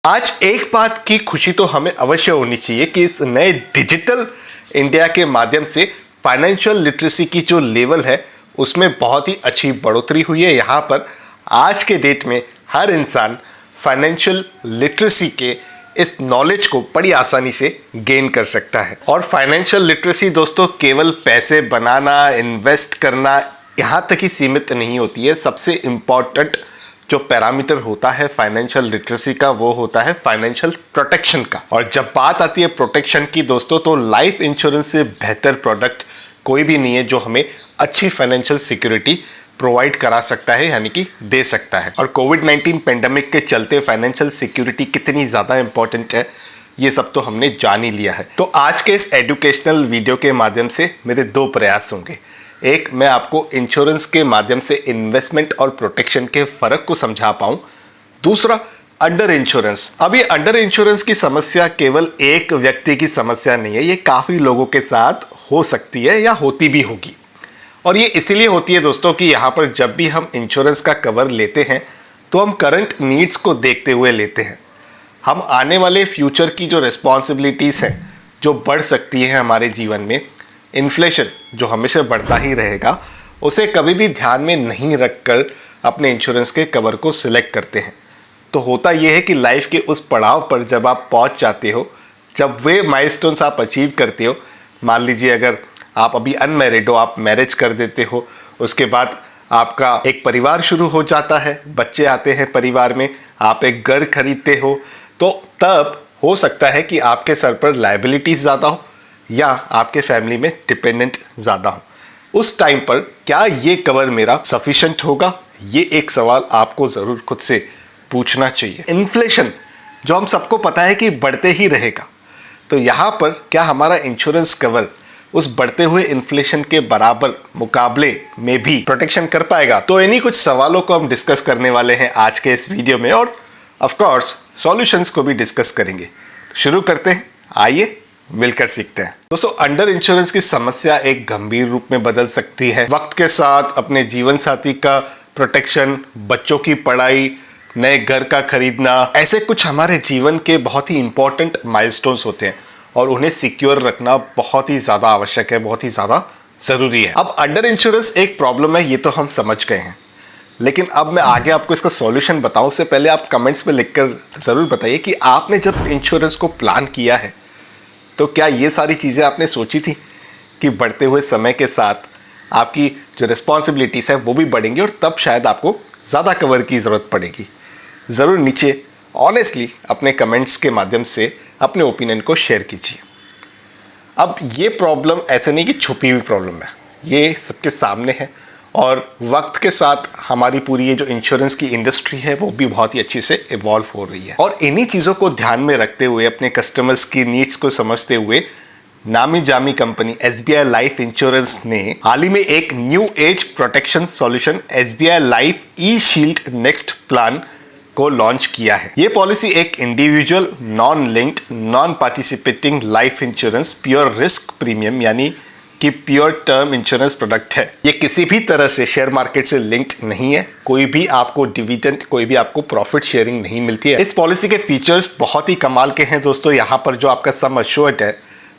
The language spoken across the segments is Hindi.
आज एक बात की खुशी तो हमें अवश्य होनी चाहिए कि इस नए डिजिटल इंडिया के माध्यम से फाइनेंशियल लिटरेसी की जो लेवल है उसमें बहुत ही अच्छी बढ़ोतरी हुई है। यहाँ पर आज के डेट में हर इंसान फाइनेंशियल लिटरेसी के इस नॉलेज को बड़ी आसानी से गेन कर सकता है। और फाइनेंशियल लिटरेसी दोस्तों केवल पैसे बनाना, इन्वेस्ट करना यहाँ तक ही सीमित नहीं होती है। सबसे इम्पॉर्टेंट जो पैरामीटर होता है फाइनेंशियल लिटरेसी का वो होता है फाइनेंशियल प्रोटेक्शन का। और जब बात आती है प्रोटेक्शन की दोस्तों, तो लाइफ इंश्योरेंस से बेहतर प्रोडक्ट कोई भी नहीं है जो हमें अच्छी फाइनेंशियल सिक्योरिटी प्रोवाइड करा सकता है, यानी कि दे सकता है। और कोविड-19 पेंडेमिक के चलते फाइनेंशियल सिक्योरिटी कितनी ज़्यादा इंपॉर्टेंट है ये सब तो हमने जान ही लिया है। तो आज के इस एजुकेशनल वीडियो के माध्यम से मेरे दो प्रयास होंगे। एक, मैं आपको इंश्योरेंस के माध्यम से इन्वेस्टमेंट और प्रोटेक्शन के फर्क को समझा पाऊं। दूसरा, अंडर इंश्योरेंस। अब ये अंडर इंश्योरेंस की समस्या केवल एक व्यक्ति की समस्या नहीं है, ये काफ़ी लोगों के साथ हो सकती है या होती भी होगी। और ये इसीलिए होती है दोस्तों कि यहाँ पर जब भी हम इंश्योरेंस का कवर लेते हैं तो हम करंट नीड्स को देखते हुए लेते हैं। हम आने वाले फ्यूचर की जो रिस्पॉन्सिबिलिटीज़ हैं जो बढ़ सकती हैं हमारे जीवन में, इन्फ्लेशन जो हमेशा बढ़ता ही रहेगा, उसे कभी भी ध्यान में नहीं रखकर अपने इंश्योरेंस के कवर को सिलेक्ट करते हैं। तो होता यह है कि लाइफ के उस पड़ाव पर जब आप पहुंच जाते हो, जब वे माइलस्टोन्स आप अचीव करते हो, मान लीजिए अगर आप अभी अनमैरिड हो, आप मैरिज कर देते हो, उसके बाद आपका एक परिवार शुरू हो जाता है, बच्चे आते हैं परिवार में, आप एक घर खरीदते हो, तो तब हो सकता है कि आपके सर पर लायबिलिटीज ज़्यादा हो या आपके फैमिली में डिपेंडेंट ज़्यादा हो। उस टाइम पर क्या ये कवर मेरा सफिशिएंट होगा, ये एक सवाल आपको ज़रूर खुद से पूछना चाहिए। इन्फ्लेशन जो हम सबको पता है कि बढ़ते ही रहेगा, तो यहाँ पर क्या हमारा इंश्योरेंस कवर उस बढ़ते हुए इन्फ्लेशन के बराबर मुकाबले में भी प्रोटेक्शन कर पाएगा? तो इन्हीं कुछ सवालों को हम डिस्कस करने वाले हैं आज के इस वीडियो में, और ऑफ कोर्स सॉल्यूशंस को भी डिस्कस करेंगे। शुरू करते हैं, आइए मिलकर सीखते हैं। दोस्तों, अंडर इंश्योरेंस की समस्या एक गंभीर रूप में बदल सकती है। वक्त के साथ अपने जीवन साथी का प्रोटेक्शन, बच्चों की पढ़ाई, नए घर का खरीदना, ऐसे कुछ हमारे जीवन के बहुत ही इंपॉर्टेंट माइलस्टोन्स होते हैं और उन्हें सिक्योर रखना बहुत ही ज़्यादा आवश्यक है, बहुत ही ज़्यादा ज़रूरी है। अब अंडर इंश्योरेंस एक प्रॉब्लम है, ये तो हम समझ गए हैं, लेकिन अब मैं आगे आपको इसका सॉल्यूशन बताऊं उससे पहले आप कमेंट्स में लिखकर ज़रूर बताइए कि आपने जब इंश्योरेंस को प्लान किया है तो क्या ये सारी चीज़ें आपने सोची थी कि बढ़ते हुए समय के साथ आपकी जो रिस्पॉन्सिबिलिटीज़ है वो भी बढ़ेंगी और तब शायद आपको ज़्यादा कवर की ज़रूरत पड़ेगी? ज़रूर नीचे ऑनेस्टली अपने कमेंट्स के माध्यम से अपने ओपिनियन को शेयर कीजिए। अब ये प्रॉब्लम ऐसे नहीं कि छुपी हुई प्रॉब्लम है, ये सबके सामने है और वक्त के साथ हमारी पूरी ये जो इंश्योरेंस की इंडस्ट्री है वो भी बहुत ही अच्छे से इवॉल्व हो रही है। और इन्हीं चीज़ों को ध्यान में रखते हुए, अपने कस्टमर्स की नीड्स को समझते हुए, नामी जामी कंपनी SBI लाइफ इंश्योरेंस ने हाल ही में एक new age protection solution SBI life e shield next plan को लॉन्च किया है। ये पॉलिसी एक individual, non linked, non participating life insurance pure risk premium यानी कि प्योर टर्म इंश्योरेंस प्रोडक्ट है। ये किसी भी तरह से शेयर मार्केट से लिंक्ड नहीं है, कोई भी आपको डिविडेंड, कोई भी आपको प्रॉफिट शेयरिंग नहीं मिलती है। इस पॉलिसी के फीचर्स बहुत ही कमाल के हैं दोस्तों। यहाँ पर जो आपका सम अश्योर्ड है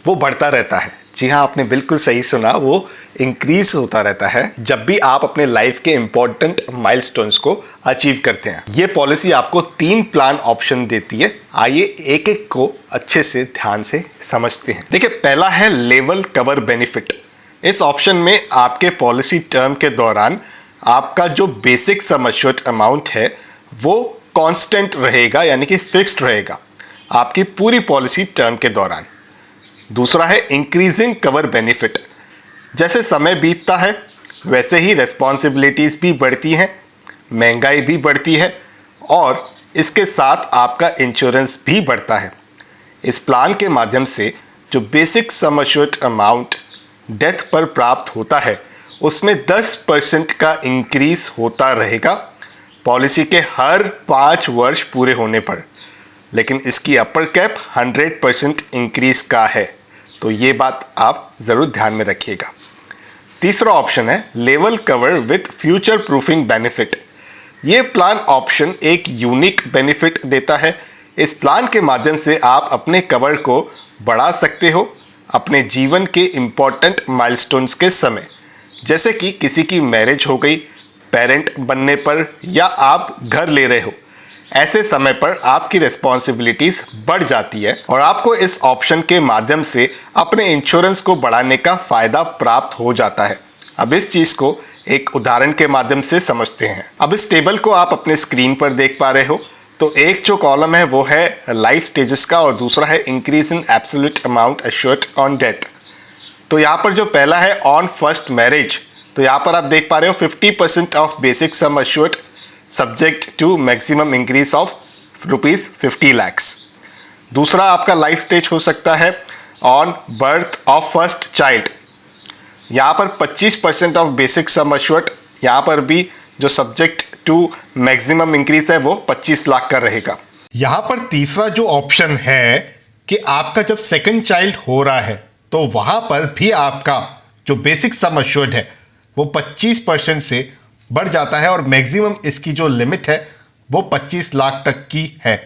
वो बढ़ता रहता है। जी हाँ, आपने बिल्कुल सही सुना, वो इंक्रीज होता रहता है जब भी आप अपने लाइफ के इंपॉर्टेंट माइलस्टोन्स को अचीव करते हैं। ये पॉलिसी आपको 3 प्लान ऑप्शन देती है। आइए एक एक को अच्छे से ध्यान से समझते हैं। देखिए, पहला है लेवल कवर बेनिफिट। इस ऑप्शन में आपके पॉलिसी टर्म के दौरान आपका जो बेसिक सम अश्योर्ड अमाउंट है वो कांस्टेंट रहेगा, यानी कि फिक्स्ड रहेगा आपकी पूरी पॉलिसी टर्म के दौरान। दूसरा है इंक्रीजिंग कवर बेनिफिट। जैसे समय बीतता है वैसे ही रिस्पॉन्सिबिलिटीज़ भी बढ़ती हैं, महंगाई भी बढ़ती है और इसके साथ आपका इंश्योरेंस भी बढ़ता है। इस प्लान के माध्यम से जो basic sum assured amount death पर प्राप्त होता है उसमें 10% का इंक्रीज होता रहेगा पॉलिसी के हर 5 वर्ष पूरे होने पर, लेकिन इसकी अपर कैप 100% इंक्रीज का है। तो ये बात आप ज़रूर ध्यान में रखिएगा। तीसरा ऑप्शन है level cover with future proofing benefit. ये प्लान ऑप्शन एक यूनिक बेनिफिट देता है। इस प्लान के माध्यम से आप अपने कवर को बढ़ा सकते हो अपने जीवन के इम्पोर्टेंट माइलस्टोन्स के समय, जैसे कि किसी की मैरिज हो गई, पेरेंट बनने पर, या आप घर ले रहे हो। ऐसे समय पर आपकी रिस्पॉन्सिबिलिटीज़ बढ़ जाती है और आपको इस ऑप्शन के माध्यम से अपने इंश्योरेंस को बढ़ाने का फ़ायदा प्राप्त हो जाता है। अब इस चीज़ को एक उदाहरण के माध्यम से समझते हैं। अब इस टेबल को आप अपने स्क्रीन पर देख पा रहे हो। तो एक जो कॉलम है वो है लाइफ स्टेजेस का और दूसरा है increase in absolute amount assured on death. तो यहाँ पर जो पहला है ऑन फर्स्ट मैरिज, तो यहाँ पर आप देख पा रहे हो 50% of basic sum assured subject to maximum increase of ₹50 lakh. दूसरा आपका लाइफ स्टेज हो सकता है on birth of first child, यहाँ पर 25% ऑफ बेसिक सम एश्योर्ड, यहाँ पर भी जो सब्जेक्ट टू मैक्सिमम इंक्रीज है वो 25 लाख का रहेगा। यहाँ पर तीसरा जो ऑप्शन है कि आपका जब सेकंड चाइल्ड हो रहा है तो वहाँ पर भी आपका जो बेसिक सम एश्योर्ड है वो 25% से बढ़ जाता है और मैक्सिमम इसकी जो लिमिट है वो 25 लाख तक की है।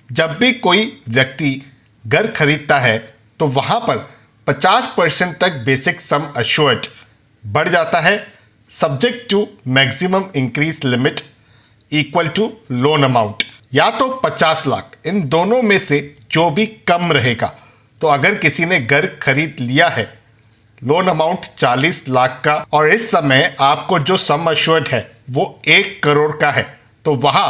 जब भी कोई व्यक्ति घर खरीदता है तो वहाँ पर 50% तक बेसिक सम एश्योर्ड बढ़ जाता है, subject to maximum increase limit equal to loan amount, या तो 50 लाख, इन दोनों में से जो भी कम रहेगा। तो अगर किसी ने घर खरीद लिया है, लोन अमाउंट 40 लाख का और इस समय आपको जो सम एश्योर्ड है वो 1 करोड़ का है, तो वहाँ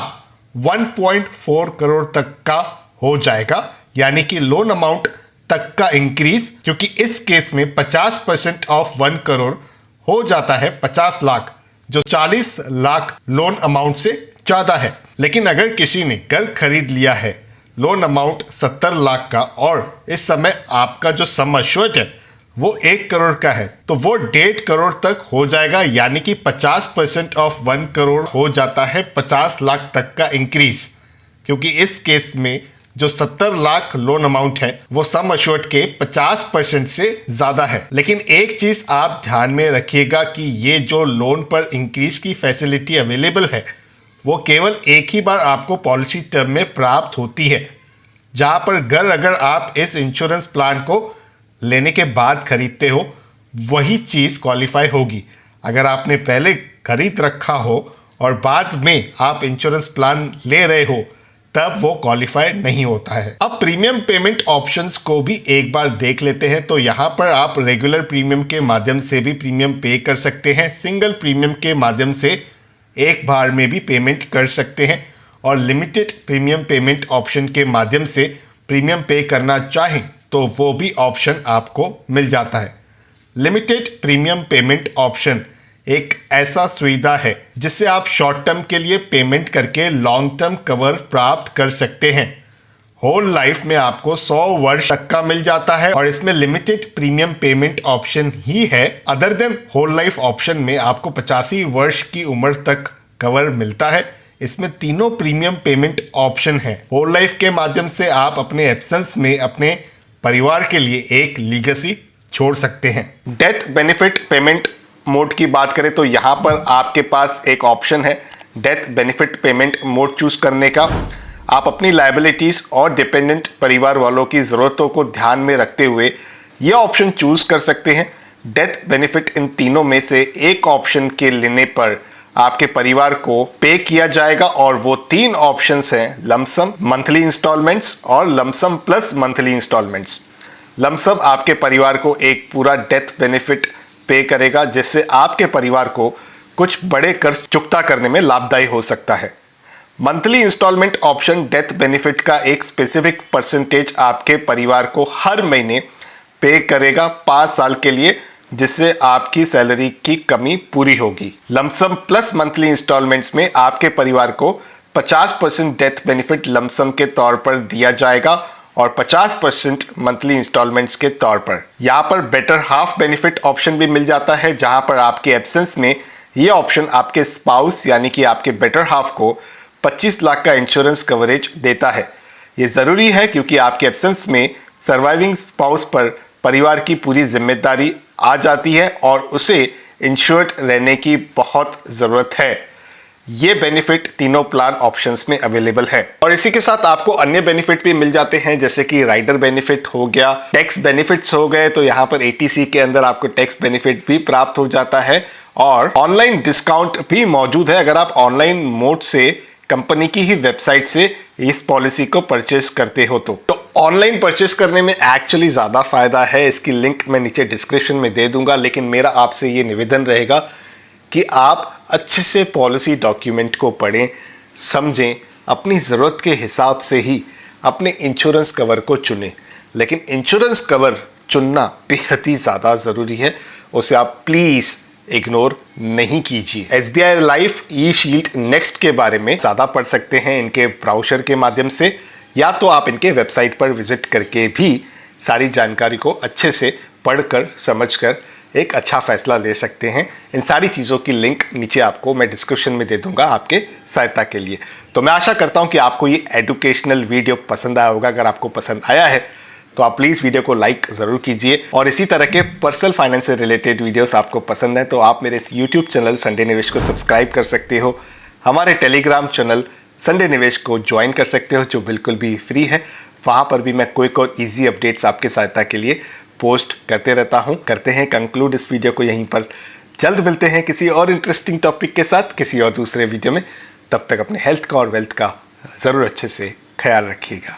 1.4 करोड़ तक का हो जाएगा, यानी कि लोन अमाउंट तक का इंक्रीज, क्योंकि इस केस में 50% ऑफ 1 करोड़ हो जाता है 50 लाख, जो 40 लाख लोन अमाउंट से ज़्यादा है। लेकिन अगर किसी ने घर खरीद लिया है, लोन अमाउंट 70 लाख का और इस समय आपका जो सम एश्योर्ड है वो 1 करोड़ का है, तो वो 1.5 करोड़ तक हो जाएगा, यानी कि 50% ऑफ 1 करोड़ हो जाता है 50 लाख तक का इंक्रीज, क्योंकि इस केस में जो 70 लाख लोन अमाउंट है वो सम एश्योर्ड के 50% से ज़्यादा है। लेकिन एक चीज़ आप ध्यान में रखिएगा कि ये जो लोन पर इंक्रीज की फैसिलिटी अवेलेबल है वो केवल एक ही बार आपको पॉलिसी टर्म में प्राप्त होती है, जहाँ पर घर अगर आप इस इंश्योरेंस प्लान को लेने के बाद खरीदते हो वही चीज़ क्वालिफाई होगी। अगर आपने पहले खरीद रखा हो और बाद में आप इंश्योरेंस प्लान ले रहे हो तब वो क्वालिफाई नहीं होता है। अब प्रीमियम पेमेंट ऑप्शंस को भी एक बार देख लेते हैं। तो यहाँ पर आप रेगुलर प्रीमियम के माध्यम से भी प्रीमियम पे कर सकते हैं, सिंगल प्रीमियम के माध्यम से एक बार में भी पेमेंट कर सकते हैं, और लिमिटेड प्रीमियम पेमेंट ऑप्शन के माध्यम से प्रीमियम पे करना चाहें तो वो भी ऑप्शन आपको मिल जाता है। लिमिटेड प्रीमियम पेमेंट ऑप्शन एक ऐसा सुविधा है जिससे आप शॉर्ट टर्म के लिए पेमेंट करके लॉन्ग टर्म कवर प्राप्त कर सकते हैं। होल लाइफ में आपको 100 वर्ष तक का मिल जाता है और इसमें लिमिटेड प्रीमियम पेमेंट ऑप्शन ही है। Other than whole life option में आपको 85 वर्ष की उम्र तक कवर मिलता है। इसमें तीनों प्रीमियम पेमेंट ऑप्शन है। होल लाइफ के माध्यम से आप अपने एब्सेंस में अपने परिवार के लिए एक लीगेसी छोड़ सकते हैं। डेथ बेनिफिट पेमेंट मोड की बात करें तो यहाँ पर आपके पास एक ऑप्शन है death benefit payment mode choose करने का। आप अपनी लायबिलिटीज़ और डिपेंडेंट परिवार वालों की ज़रूरतों को ध्यान में रखते हुए ये ऑप्शन चूज कर सकते हैं। डेथ बेनिफिट इन तीनों में से एक ऑप्शन के लेने पर आपके परिवार को पे किया जाएगा और वो 3 ऑप्शंस हैं लमसम, मंथली इंस्टॉलमेंट्स और lump sum plus monthly installments. Lump sum आपके परिवार को एक पूरा डेथ बेनिफिट पे करेगा जिससे आपके परिवार को कुछ बड़े कर्ज चुकता करने में लाभदायी हो सकता है। Monthly installment option death benefit का एक स्पेसिफिक परसेंटेज आपके परिवार को हर महीने पे करेगा 5 साल के लिए, जिससे आपकी सैलरी की कमी पूरी होगी। लमसम प्लस मंथली इंस्टॉलमेंट्स में आपके परिवार को 50% डेथ बेनिफिट लमसम के तौर पर दिया जाएगा और 50% मंथली इंस्टॉलमेंट्स के तौर पर। यहाँ पर बेटर हाफ बेनिफिट ऑप्शन भी मिल जाता है, जहाँ पर आपके एब्सेंस में ये ऑप्शन आपके स्पाउस यानी कि आपके बेटर हाफ को 25 लाख का इंश्योरेंस कवरेज देता है। ये ज़रूरी है क्योंकि आपके एब्सेंस में सर्वाइविंग स्पाउस पर परिवार की पूरी जिम्मेदारी आ जाती है और उसे इंश्योर्ड रहने की बहुत ज़रूरत है। ये बेनिफिट तीनों प्लान ऑप्शंस में अवेलेबल है। और इसी के साथ आपको अन्य बेनिफिट भी मिल जाते हैं, जैसे कि राइडर बेनिफिट हो गया, टैक्स बेनिफिट्स हो गए, तो यहाँ पर एटीसी के अंदर आपको टैक्स बेनिफिट भी प्राप्त हो जाता है और ऑनलाइन डिस्काउंट भी मौजूद है अगर आप ऑनलाइन मोड से कंपनी की ही वेबसाइट से इस पॉलिसी को परचेस करते हो तो ऑनलाइन परचेस करने में एक्चुअली ज़्यादा फायदा है। इसकी लिंक मैं नीचे डिस्क्रिप्शन में दे दूंगा, लेकिन मेरा आपसे ये निवेदन रहेगा कि आप अच्छे से पॉलिसी डॉक्यूमेंट को पढ़ें, समझें, अपनी ज़रूरत के हिसाब से ही अपने इंश्योरेंस कवर को चुनें। लेकिन इंश्योरेंस कवर चुनना बेहद ही ज़्यादा ज़रूरी है, उसे आप प्लीज़ इग्नोर नहीं कीजिए। SBI लाइफ ई शील्ड नेक्स्ट के बारे में ज़्यादा पढ़ सकते हैं इनके ब्राउज़र के माध्यम से, या तो आप इनके वेबसाइट पर विजिट करके भी सारी जानकारी को अच्छे से पढ़कर समझकर एक अच्छा फैसला ले सकते हैं। इन सारी चीज़ों की लिंक नीचे आपको मैं डिस्क्रिप्शन में दे दूंगा आपके सहायता के लिए। तो मैं आशा करता हूं कि आपको ये एजुकेशनल वीडियो पसंद आया होगा। अगर आपको पसंद आया है तो आप प्लीज़ वीडियो को लाइक ज़रूर कीजिए, और इसी तरह के पर्सनल फाइनेंस से रिलेटेड वीडियोस आपको पसंद है तो आप मेरे इस यूट्यूब चैनल संडे निवेश को सब्सक्राइब कर सकते हो। हमारे टेलीग्राम चैनल संडे निवेश को ज्वाइन कर सकते हो, जो बिल्कुल भी फ्री है। वहाँ पर भी मैं क्विक और ईजी अपडेट्स आपके सहायता के लिए पोस्ट करते रहता हूँ। करते हैं कंक्लूड इस वीडियो को यहीं पर। जल्द मिलते हैं किसी और इंटरेस्टिंग टॉपिक के साथ किसी और दूसरे वीडियो में। तब तक अपने हेल्थ का और वेल्थ का ज़रूर अच्छे से ख्याल रखिएगा।